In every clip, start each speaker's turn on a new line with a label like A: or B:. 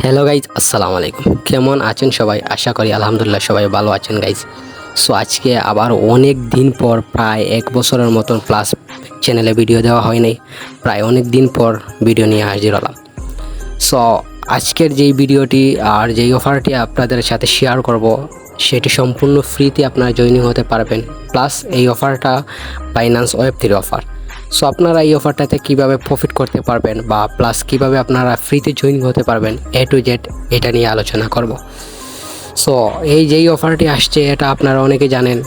A: Hello guys, আসসালামু আলাইকুম। কেমন আছেন সবাই? আশা করি আলহামদুলিল্লাহ সবাই ভালো আছেন গাইজ। সো আজকে আবার অনেক দিন পর, প্রায় 1 বছরের মতন প্লাস চ্যানেলে ভিডিও দেওয়া হয় নাই। প্রায় অনেক দিন পর ভিডিও নিয়ে হাজির হলাম। সো আজকের যেই ভিডিওটি আর যেই অফারটি আপনাদের সাথে শেয়ার করব, সেটি সম্পূর্ণ ফ্রিতে আপনারা জয়েনিং হতে পারবেন। প্লাস এই অফারটা বাইন্যান্স ওয়েব3 অফার। সো আপনারা এই অফারটাতে কীভাবে প্রফিট করতে পারবেন বা প্লাস কীভাবে আপনারা ফ্রিতে জয়েনিং হতে পারবেন, A to Z এটা নিয়ে আলোচনা করব। সো এই যেই অফারটি আসছে এটা আপনারা অনেকে জানেন।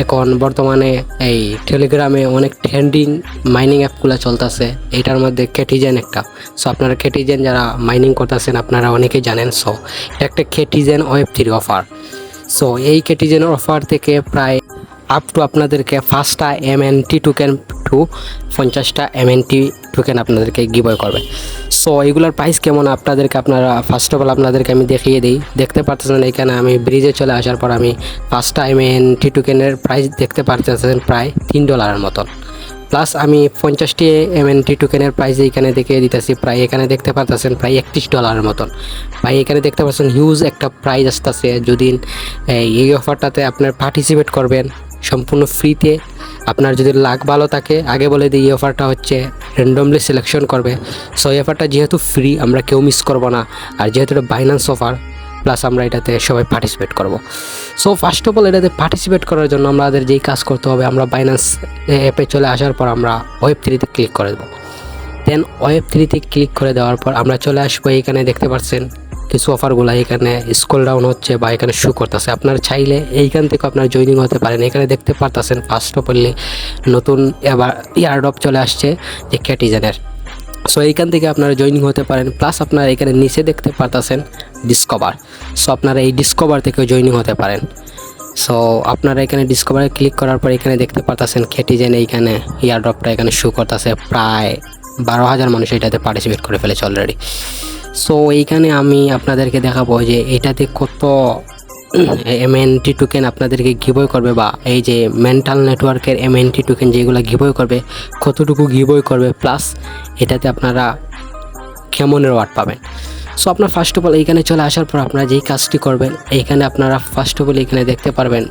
A: এখন বর্তমানে এই টেলিগ্রামে অনেক ট্রেন্ডিং মাইনিং অ্যাপগুলো চলতেছে, এটার মধ্যে কেটিজেন একটা। সো আপনারা কেটিজেন যারা মাইনিং করতেছেন আপনারা অনেকে জানেন। সো এটা একটা কেটিজেন ওয়েব3 অফার। সো এই কেটিজেনের অফার থেকে প্রায় আপ টু আপনাদেরকে 5টা MNT টোকেন টু 50টা MNT টোকেন আপনাদেরকে গিভওয়ে করবে। সো এইগুলোর প্রাইস কেমন আপনারা ফার্স্ট অফ অল আপনাদেরকে আমি দেখিয়ে দিই। দেখতে পাচ্ছেন এখানে আমি ব্রিজে চলে আসার পর আমি 5টা MNT টোকেনের প্রাইস দেখতে পাচ্ছেন প্রায় $3 মতন। প্লাস আমি 50টি MNT টোকেনের প্রাইস এইখানে দেখিয়ে দিতেছি, প্রায় এখানে দেখতে পাচ্ছেন প্রায় $31 মতন। ভাই এখানে দেখতে পাচ্ছেন হিউজ একটা প্রাইস আসতেছে। যদি এই অফারটাতে আপনার পার্টিসিপেট করবেন সম্পূর্ণ ফ্রিতে, আপনার যদি লাক ভালো থাকে, আগে বলে দিই এই অফারটা হচ্ছে র্যান্ডমলি সিলেকশন করবে। সো এই অফারটা যেহেতু ফ্রি আমরা কেউ মিস করব না, আর যেহেতু এটা বাইন্যান্স অফার প্লাস আমরা এটাতে সবাই পার্টিসিপেট করব। সো ফার্স্ট অফ অল এটাতে পার্টিসিপেট করার জন্য আমাদের যেই কাজ করতে হবে, আমরা বাইন্যান্স অ্যাপে চলে আসার পর আমরা ওয়েব3তে ক্লিক করে দেবো। দেন ওয়েব3তে ক্লিক করে দেওয়ার পর আমরা চলে আসবো। এখানে দেখতে পাচ্ছেন কিছু অফারগুলো এখানে স্ক্রল ডাউন হচ্ছে বা এখানে শো করতেছে। আপনার চাইলে এইখান থেকে আপনার জয়েনিং হতে পারেন। এখানে দেখতে পারতেছেন ফার্স্ট অফ অল নতুন এবার এয়ারড্রপ চলে আসছে যে কেটিজেনের। সো এইখান থেকে আপনারা জয়েনিং হতে পারেন। প্লাস আপনারা এখানে নিচে দেখতে পারতেছেন ডিসকভার। সো আপনারা এই ডিসকভার থেকেও জয়েনিং হতে পারেন। সো আপনারা এখানে ডিসকভারে ক্লিক করার পর এখানে দেখতে পারতেছেন কেটিজেন এইখানে এয়ারড্রপটা এখানে শো করতেছে। প্রায় 12,000 মানুষ এটাতে পার্টিসিপেট করে ফেলেছে অলরেডি। সো এইখানে আমি আপনাদেরকে দেখাবো যে এটাতে কত MNT টোকেন আপনাদেরকে গিভওয়ে করবে, বা এই যে মেন্টাল নেটওয়ার্কের MNT টোকেন যেগুলো গিভওয়ে করবে কতটুকু গিভওয়ে করবে, প্লাস এটাতে আপনারা কেমন রিওয়ার্ড পাবেন। সো আপনার ফার্স্ট অফ অল এইখানে চলে আসার পর আপনারা যেই কাজটি করবেন, এইখানে আপনারা ফার্স্ট অফ অল এখানে দেখতে পারবেন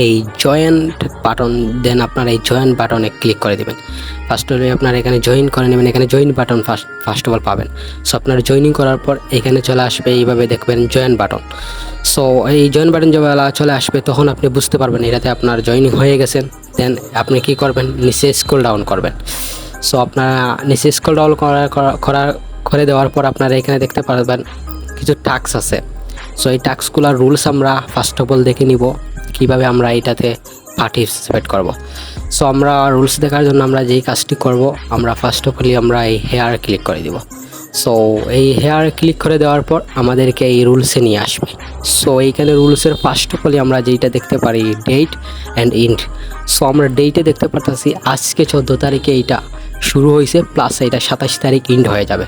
A: এই জয়েন্ট বাটন। দেন আপনারা এই জয়েন্ট বাটনে ক্লিক করে দেবেন। ফার্স্ট অফ অল আপনারা এখানে জয়েন করে নেবেন। এখানে join button first of all পাবেন। সো আপনারা জয়েনিং করার পর এখানে চলে আসবে, এইভাবে দেখবেন জয়েন বাটন। সো এই জয়েন বাটন যখন চলে আসবে তখন আপনি বুঝতে পারবেন এটাতে আপনার জয়েনিং হয়ে গেছেন। দেন আপনি কি করবেন, নিচে স্ক্রল ডাউন করবেন। সো আপনারা নিচে স্ক্রল ডাউন করে দেওয়ার পর আপনারা এখানে দেখতে পারবেন কিছু টাস্ক আছে। সো এই টাস্কগুলোর রুলস আমরা ফার্স্ট অফ অল দেখে নিব কীভাবে আমরা এটাতে পার্টিসিপেট করব। সো আমরা রুলস দেখার জন্য আমরা যেই কাজটি করব, আমরা ফার্স্ট অফ অল আমরা এই হেয়ার ক্লিক করে দিব। সো এই হেয়ার ক্লিক করে দেওয়ার পর আমাদেরকে এই রুলসে নিয়ে আসবে। সো এইখানে রুলসের ফার্স্ট অফ অল আমরা যেইটা দেখতে পারি ডেট অ্যান্ড ইন্ড। সো আমরা ডেটে দেখতে পারতেছি আজকে 14 তারিখে এইটা শুরু হয়েছে, প্লাস এটা 27 তারিখ ইন্ড হয়ে যাবে।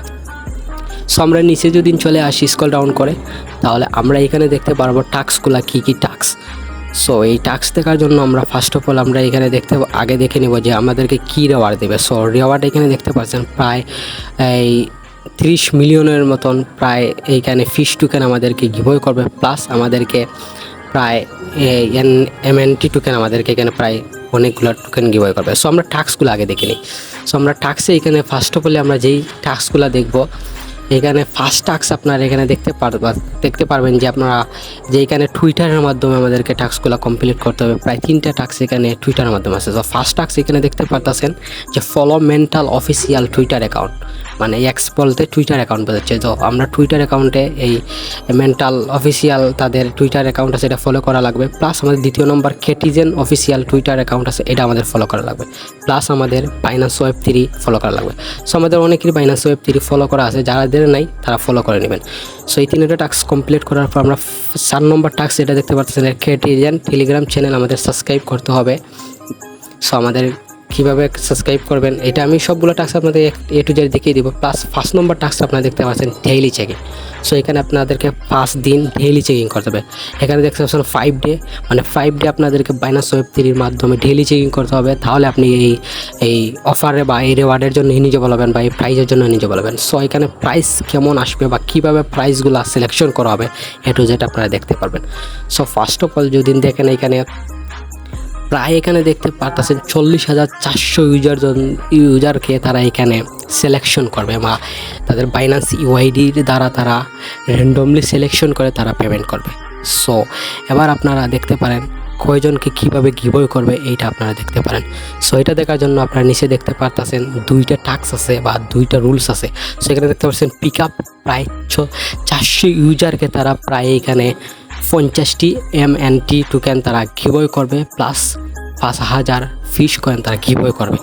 A: সো আমরা নিচে যদি চলে আসি স্ক্রল ডাউন করে, তাহলে আমরা এখানে দেখতে পারবো টাস্কগুলো কী কী টাস্ক। সো এই টাস্ক দেখার জন্য আমরা ফার্স্ট অফ অল আমরা এখানে আগে দেখে নেব যে আমাদেরকে কী রিওয়ার্ড দেবে। সো রিওয়ার্ড এখানে দেখতে পাচ্ছেন প্রায় এই 30 মিলিয়নের মতন প্রায় এইখানে ফিশ টোকেন আমাদেরকে গিভওয়ে করবে, প্লাস আমাদেরকে প্রায় MNT টোকেন আমাদেরকে এখানে প্রায় অনেকগুলো টোকেন গিভওয়ে করবে। সো আমরা টাস্কগুলো আগে দেখে নিই। সো আমরা টাস্কে এখানে ফার্স্ট অফ অল আমরা যেই টাস্কগুলো দেখব, এখানে ফার্স্ট টাস্ক আপনারা এখানে দেখতে পারবেন যে আপনারা যে এখানে টুইটারের মাধ্যমে আমাদেরকে টাস্কগুলো কমপ্লিট করতে হবে। প্রায় 3টা টাস্ক এখানে টুইটারের মাধ্যমে আছে। তো ফার্স্ট টাস্ক এখানে দেখতে পারতেছেন যে follow mental official Twitter account, মানে এক্স বলতে টুইটার অ্যাকাউন্ট বোঝাচ্ছে। তো আমরা টুইটার অ্যাকাউন্টে এই মেন্টাল অফিসিয়াল তাদের টুইটার অ্যাকাউন্ট আছে, এটা ফলো করা লাগবে। প্লাস আমাদের দ্বিতীয় নম্বর কেটিজেন অফিসিয়াল টুইটার অ্যাকাউন্ট আছে, এটা আমাদের ফলো করা লাগবে। প্লাস আমাদের বাইন্যান্স ওয়েব3 ফলো করা লাগবে। সো আমাদের অনেকেরই বাইন্যান্স ওয়েব3 ফলো করা আছে, যাদের নাই তারা ফলো করে নেবেন। সো এই 3টা টাস্ক কমপ্লিট করার পর আমরা 4 নম্বর টাস্ক এটা দেখতে পাচ্ছেন কেটিজেন টেলিগ্রাম চ্যানেল আমাদের সাবস্ক্রাইব করতে হবে। সো আমাদের কীভাবে সাবস্ক্রাইব করবেন, এটা আমি সবগুলো টাস্ক আপনাদের এ টু জেড দেখিয়ে দিব। প্লাস 1 নম্বর টাস্ক আপনারা দেখতে পাচ্ছেন ডেইলি চেকিং। সো এখানে আপনাদেরকে 5 দিন ডেইলি চেকিং করতে হবে। এখানে দেখতে পাচ্ছেন 5 ডে, মানে 5 ডে আপনাদেরকে বাইনান্স ওয়েব 3 মাধ্যমে ডেইলি চেকিং করতে হবে। তাহলে আপনি এই অফারে বা এই রিওয়ার্ডের জন্য এলিজিবল হবেন বা এই প্রাইজের জন্য এলিজিবল হবেন। সো এখানে প্রাইস কেমন আসবে বা কীভাবে প্রাইসগুলো সিলেকশন করা হবে এ টু জেড আপনারা দেখতে পারবেন। সো ফার্স্ট অফ অল যদি দেখেন এখানে প্রায় এখানে দেখতে পারতেছেন 40,400 ইউজারকে তারা এখানে সিলেকশন করবে বা তাদের বাইনান্স ইউআইডির দ্বারা তারা র্যান্ডমলি সিলেকশন করে তারা পেমেন্ট করবে। সো এবার আপনারা দেখতে পারেন কয়জনকে কীভাবে গিভওয়ে করবে এইটা আপনারা দেখতে পারেন। সো এটা দেখার জন্য আপনারা নিচে দেখতে পারতেছেন 2টা টাস্ক আছে বা 2টা রুলস আছে। সো এখানে দেখতে পাচ্ছেন পিক আপ প্রায় 400 ইউজারকে তারা প্রায় এখানে 50টি MNT টোকেন তারা গিভওয়ে করবে, প্লাস 5,000 ফিশ কয়েন তারা গিভওয়ে করবে।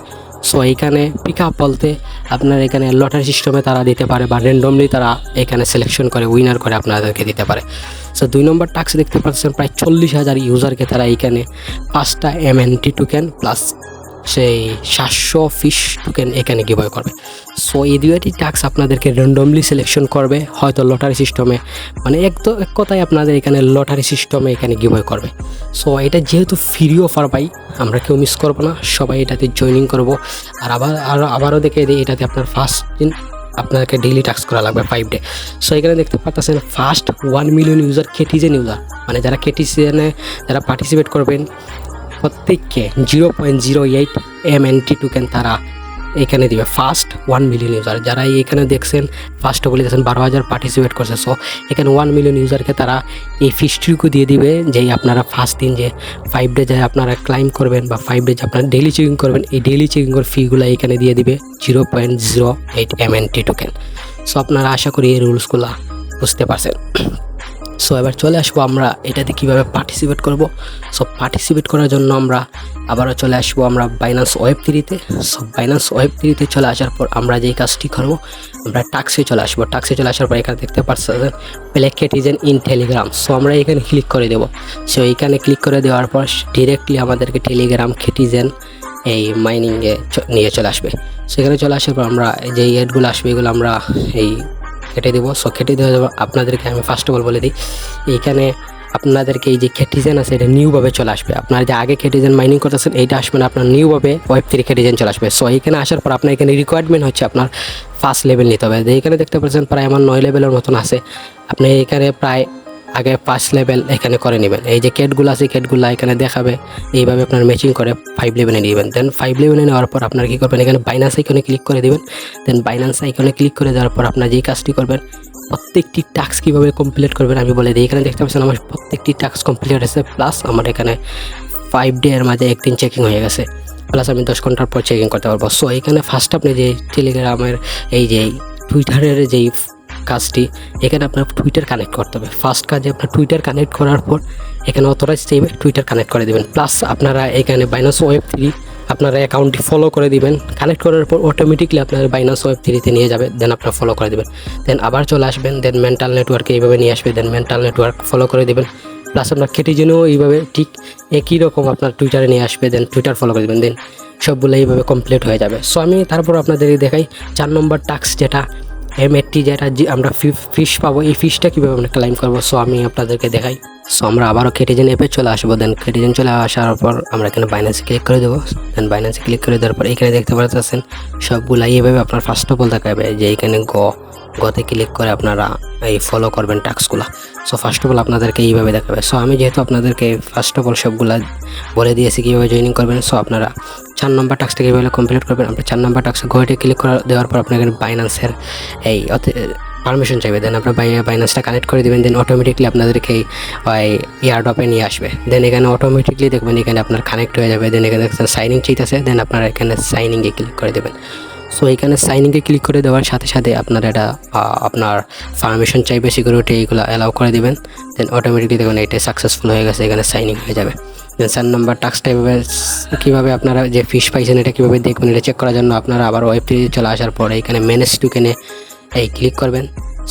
A: সো এইখানে পিক আপ বলতে আপনার এখানে লটারি সিস্টেমে তারা দিতে পারে বা র্যান্ডমলি তারা এখানে সিলেকশন করে উইনার করে আপনাদেরকে দিতে পারে। সো 2 নম্বর টাস্ক দেখতে পাচ্ছেন প্রায় 40,000 ইউজারকে তারা এইখানে 5টা MNT টোকেন প্লাস সেই 700 ফিশ টোকেন এখানে গিভওয়ে করবে। সো এই 2টি টাস্ক আপনাদেরকে র্যান্ডমলি সিলেকশন করবে, হয়তো লটারি সিস্টেমে, মানে এক কথায় আপনাদের এখানে লটারি সিস্টেমে এখানে গিভওয়ে করবে। সো এটা যেহেতু ফ্রি অফার পাই, আমরা কেউ মিস করবো না, সবাই এটাতে জয়েনিং করব। আর আবারও দেখে দিই, এটাতে আপনার ফার্স্ট দিন আপনাকে ডেইলি টাস্ক করা লাগবে 5 ডে। সো এখানে দেখতে পাচ্ছেন ফার্স্ট 1 মিলিয়ন ইউজার কেটিজেন ইউজার, মানে যারা কেটিজেনে যারা পার্টিসিপেট করবেন প্রত্যেককে 0.08 MNT টোকেন তারা এখানে দিবে। ফার্স্ট 1 মিলিয়ন ইউজার যারা এখানে দেখছেন ফার্স্ট বলে দেখছেন 12,000 পার্টিসিপেট করছে। সো এখানে 1 মিলিয়ন ইউজারকে তারা এই ফিসটুকু দিয়ে দিবে, যে আপনারা ফার্স্ট দিন যে 5 ডে যায় আপনারা ক্লাইম করবেন বা 5 ডে যে আপনারা ডেইলি চেকিং করবেন, এই ডেইলি চেকিংয়ের ফিগুলো এখানে দিয়ে দিবে 0.08 MNT টোকেন। সো আপনারা আশা করি এই রুলসগুলো বুঝতে পারছেন। সো এবার চলে আসবো আমরা এটাতে কীভাবে পার্টিসিপেট করব। সো পার্টিসিপেট করার জন্য আমরা আবারও চলে আসবো আমরা বাইনান্স ওয়েব 3-তে। সো বাইনান্স ওয়েব 3-তে চলে আসার পর আমরা যেই কাজটি করব, আমরা টাস্কে চলে আসবো। টাস্কে চলে আসার পর এখানে দেখতে পাচ্ছেন প্লে কেটিজেন ইন টেলিগ্রাম। সো আমরা এখানে ক্লিক করে দেবো। সো এইখানে ক্লিক করে দেওয়ার পর ডিরেক্টলি আমাদেরকে টেলিগ্রাম কেটিজেন এই মাইনিংয়ে নিয়ে চলে আসবে। সেখানে চলে আসার পর আমরা যেই এডগুলো আসবে এগুলো আমরা এই কেটে দেবো। সো কেটে দেওয়া যাবে। আপনাদেরকে আমি ফার্স্ট অফ অল বলে দিই, এইখানে আপনাদেরকে এই যে কেটিজেন আছে এটা নিউভাবে চলে আসবে। আপনার যে আগে কেটিজেন মাইনিং করতেছেন এইটা আসবে না, আপনার নিউভাবে ওয়েব 3 কেটিজেন চলে আসবে। সো এইখানে আসার পর আপনার এখানে রিকোয়ারমেন্ট হচ্ছে আপনার ফার্স্ট লেভেল নিতে হবে। এইখানে দেখতে পাচ্ছেন প্রায় আমার 9 লেভেলের মতন আছে। আপনি এখানে প্রায় আগে 5 লেভেল এখানে করে নেবেন। এই যে কেটগুলো আছে কেটগুলো এখানে দেখাবে, এইভাবে আপনার ম্যাচিং করে 5 লেভেলে নেবেন। দেন 5 লেভেলে নেওয়ার পর আপনার কী করবেন, এখানে বাইনান্স আইকনে ক্লিক করে দেবেন। দেন বাইনান্স আইকনে ক্লিক করে দেওয়ার পর আপনার যেই কাজটি করবেন, প্রত্যেকটি টাস্ক কীভাবে কমপ্লিট করবেন আমি বলে দিই। এখানে দেখতে পাচ্ছেন আমার প্রত্যেকটি টাস্ক কমপ্লিট হয়েছে, প্লাস আমার এখানে 5 ডে এর মাঝে একদিন চেকিং হয়ে গেছে, প্লাস আমি 10 ঘন্টার পর চেকিং করতে পারবো। সো এখানে ফার্স্ট আপনি যে টেলিগ্রামের এই যে টুইটারের যেই কাজটি, এখানে আপনার টুইটার কানেক্ট করতে হবে। ফার্স্ট কাজে আপনার টুইটার কানেক্ট করার পর এখানে অথরাইজ চাইবে, টুইটার কানেক্ট করে দেবেন। প্লাস আপনারা এখানে বাইনান্স ওয়েব 3 আপনারা অ্যাকাউন্টটি ফলো করে দিবেন। কানেক্ট করার পর অটোমেটিকলি আপনার বাইনান্স ওয়েব 3-তে নিয়ে যাবে। দেন আপনারা ফলো করে দেবেন। দেন আবার চলে আসবেন। দেন মেন্টাল নেটওয়ার্কে এইভাবে নিয়ে আসবে। দেন মেন্টাল নেটওয়ার্ক ফলো করে দেবেন। প্লাস আপনার কেটিজেনও এইভাবে ঠিক একই রকম আপনার টুইটারে নিয়ে আসবে। দেন টুইটার ফলো করে দেবেন। দেন সবগুলো এইভাবে কমপ্লিট হয়ে যাবে। সো আমি তারপর আপনাদেরকে দেখাই 4 নম্বর টাস্ক যেটা MNT যেটা আমরা ফিশ পাবো, এই ফিশটা কীভাবে আমরা ক্লাইম করবো। সো আমি আপনাদেরকে দেখাই। সো আমরা আবারও কেটিজেন অ্যাপে চলে আসবো। দেন কেটিজেন চলে আসার পর আমরা এখানে বাইন্যান্সে ক্লিক করে দেবো। দেন বাইন্যান্সে ক্লিক করে দেওয়ার পর এখানে দেখতে পাচ্ছেন সবগুলো এইভাবে আপনার ফার্স্ট অফ অল দেখাবে যে এখানে গতে ক্লিক করে আপনারা এই ফলো করবেন টাস্কগুলো। সো ফার্স্ট অফ অল আপনাদেরকে এইভাবে দেখাবে। সো আমি যেহেতু আপনাদেরকে ফার্স্ট অফ অল সবগুলো বলে দিয়েছি কীভাবে জয়েনিং করবেন। সো আপনারা 4 নম্বর টাস্কটা কীভাবে কমপ্লিট করবেন, আপনার 4 নম্বর টাস্কে গতে ক্লিক করে দেওয়ার পর আপনার এখানে বাইন্যান্সের এই পারমিশন চাইবে। দেন আপনার বাইন্যান্সটা কানেক্ট করে দেবেন। দেন অটোমেটিকলি আপনাদেরকে ওই এয়ারড্রপে নিয়ে আসবে। দেন এখানে অটোমেটিকলি দেখবেন এখানে আপনার কানেক্ট হয়ে যাবে। দেন এখানে সাইনিং চাইতেছে, দেন আপনারা এখানে সাইনিংয়ে ক্লিক করে দেবেন। সো এখানে সাইনিংয়ে ক্লিক করে দেওয়ার সাথে সাথে আপনার এটা আপনার পারমিশন চাইবে, সিকিউরিটি এইগুলো অ্যালাউ করে দেবেন। দেন অটোমেটিকলি দেখবেন এটা সাকসেসফুল হয়ে গেছে, এখানে সাইনিং হয়ে যাবে। দেন 4 নম্বর টাস্কটা কীভাবে আপনারা যে ফিশ পাইছেন এটা কীভাবে দেখবেন, এটা চেক করার জন্য আপনারা আবার ওয়েব 3 চলে আসার পর এখানে ম্যানেজ টোকেনে এই ক্লিক করবেন।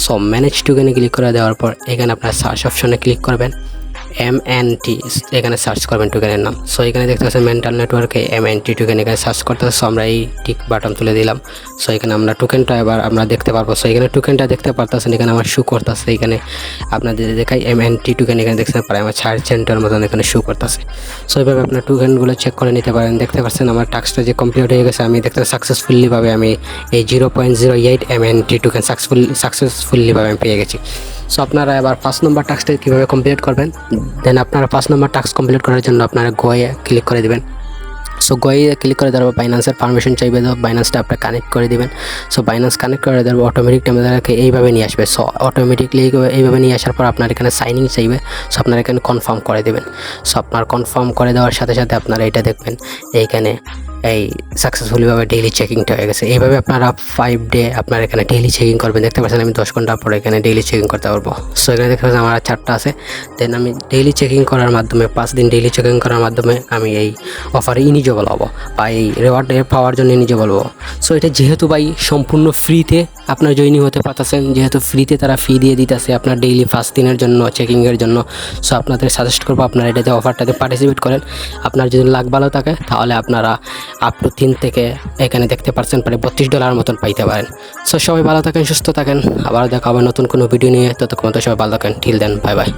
A: সো ম্যানেজ টোকেনে ক্লিক করে দেওয়ার পর এখানে আপনার সার্চ অপশনে ক্লিক করবেন। MNT এখানে সার্চ করবেন টোকেনের নাম। সো এখানে দেখতে পাচ্ছেন মেন্টাল নেটওয়ার্কে MNT টোকেন এখানে সার্চ করতে হচ্ছে। আমরা এই টিক বাটন তুলে দিলাম। সো এখানে আমরা টোকেনটা এবার আমরা দেখতে পারবো। সো এখানে টোকেনটা দেখতে পারতেছেন, এখানে আমার শু করতেছে। এখানে আপনাদের দেখাই MNT টোকেন এখানে দেখছেন প্রায় আমার 4 মতন এখানে শু করতেছে। সো এইভাবে আপনার টোকেনগুলো চেক করে নিতে পারেন। দেখতে পাচ্ছেন আমার টাস্কটা যে কমপ্লিট হয়ে গেছে, আমি দেখতে সাকসেসফুলি ভাবে আমি এই 0.08 MNT টোকেন সাকসেসফুলি ভাবে আমি পেয়ে গেছি। সো আপনারা এবার 5 নম্বর টাস্কটা কীভাবে কমপ্লিট করবেন, দেন আপনারা 5 নম্বর টাস্ক কমপ্লিট করার জন্য আপনারা গোয়ে ক্লিক করে দেবেন। সো গোয়ে ক্লিক করে দেওয়ার পর বাইন্যান্সের পারমিশন চাইবে, তো বাইন্যান্সটা আপনি কানেক্ট করে দিবেন। সো বাইন্যান্স কানেক্ট করে দেওয়ার অটোমেটিক আমাদেরকে এইভাবে নিয়ে আসবে। সো অটোমেটিকলি এইভাবে নিয়ে আসার পর আপনার এখানে সাইনিং চাইবে। সো আপনার এখানে কনফার্ম করে দেবেন। সো আপনার কনফার্ম করে দেওয়ার সাথে সাথে আপনারা এটা দেখবেন এইখানে এই সাকসেসফুলিভাবে ডেইলি চেকিংটা হয়ে গেছে। এইভাবে আপনারা 5 ডে আপনার এখানে ডেইলি চেকিং করবেন। দেখতে পাচ্ছেন আমি 10 ঘন্টা পরে এখানে ডেইলি চেকিং করতে পারবো। সো এখানে দেখতে পাচ্ছেন আমার 4টা আছে। দেন আমি ডেইলি চেকিং করার মাধ্যমে 5 দিন ডেইলি চেকিং করার মাধ্যমে আমি এই অফারে ইলিজিবল হব বা এই রিওয়ার্ড পাওয়ার জন্য ইলিজিবল হব। সো এটা যেহেতু ভাই সম্পূর্ণ ফ্রিতে আপনার জয়েনিং হতে পারতেছেন, যেহেতু ফ্রিতে তারা ফি দিয়ে দিতেছে আপনার ডেইলি 5 দিনের জন্য চেকিংয়ের জন্য। সো আপনাদের সাজেস্ট করবো আপনারা এটাতে অফারটাতে পার্টিসিপেট করেন। আপনার যদি লাক ভালো থাকে তাহলে আপনারা আপ টু 3 থেকে এখানে দেখতে পাচ্ছেন প্রায় $32 মতন পাইতে পারেন। সো সবাই ভালো থাকেন, সুস্থ থাকেন, আবার দেখা হবে নতুন কোনো ভিডিও নিয়ে। ততক্ষণ তো সবাই ভালো থাকেন। Till then, bye by.